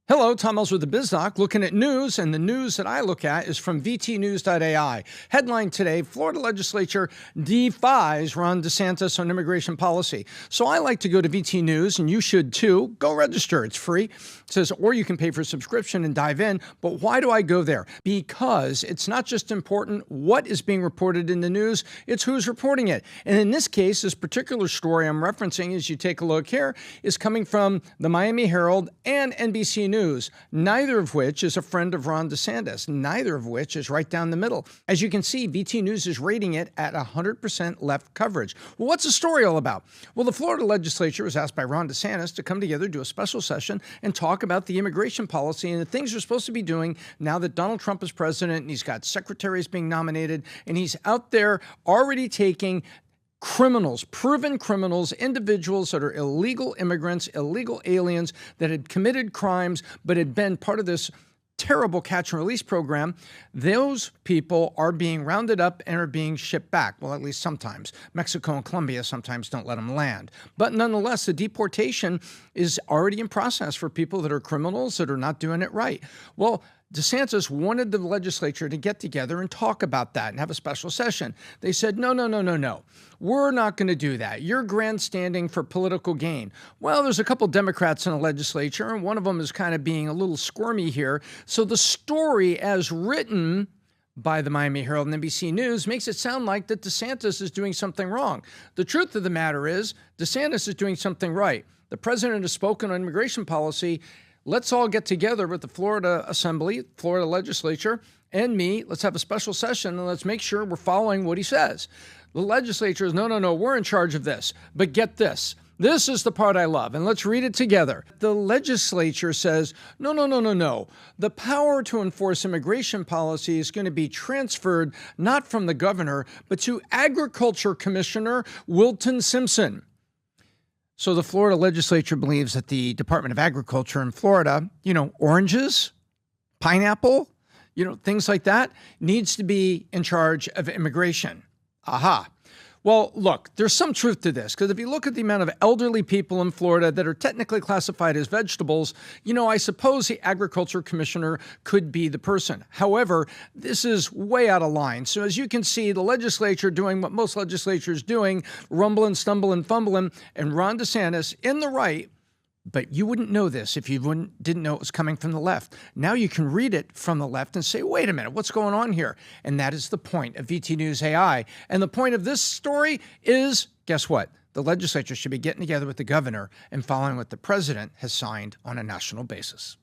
Hello, Tom Mills with the Biz Doc, looking at news, and the news that I look at is from vtnews.ai. Headline today, Florida Legislature defies Ron DeSantis on immigration policy. So I like to go to VT News, and you should too. Go register. It's free. It says, or you can pay for a subscription and dive in. But why do I go there? Because it's not just important what is being reported in the news, it's who's reporting it. And in this case, this particular story I'm referencing, as you take a look here, is coming from the Miami Herald and NBC News. Neither of which is a friend of Ron DeSantis, neither of which is right down the middle. As you can see, VT News is rating it at 100% left coverage. Well, what's the story all about? Well, the Florida Legislature was asked by Ron DeSantis to come together, do a special session, and talk about the immigration policy and the things they're supposed to be doing now that Donald Trump is president and he's got secretaries being nominated and he's out there already taking criminals, proven criminals, individuals that are illegal immigrants, illegal aliens that had committed crimes but had been part of this terrible catch and release program. Those people are being rounded up and are being shipped back. Well, at least sometimes. Mexico and Colombia sometimes don't let them land. But nonetheless, the deportation is already in process for people that are criminals that are not doing it right. Well, DeSantis wanted the legislature to get together and talk about that and have a special session. They said, no. We're not going to do that. You're grandstanding for political gain. Well, there's a couple Democrats in the legislature, and one of them is kind of being a little squirmy here. So the story as written by the Miami Herald and NBC News makes it sound like that DeSantis is doing something wrong. The truth of the matter is DeSantis is doing something right. The president has spoken on immigration policy. Let's all get together with the Florida Assembly, Florida Legislature, and me. Let's have a special session, and let's make sure we're following what he says. The legislature is, no, we're in charge of this. But get this. This is the part I love, and let's read it together. The legislature says, no. The power to enforce immigration policy is going to be transferred not from the governor, but to Agriculture Commissioner Wilton Simpson. So the Florida legislature believes that the Department of Agriculture in Florida, oranges, pineapple, things like that, needs to be in charge of immigration. Aha. Well, look, there's some truth to this, because if you look at the amount of elderly people in Florida that are technically classified as vegetables, I suppose the agriculture commissioner could be the person. However, this is way out of line. So as you can see, the legislature doing what most legislatures doing, rumbling, stumbling, fumbling, and Ron DeSantis in the right. But you wouldn't know this if you didn't know it was coming from the left. Now you can read it from the left and say, wait a minute, what's going on here? And that is the point of VT News AI. And the point of this story is, guess what? The legislature should be getting together with the governor and following what the president has signed on a national basis.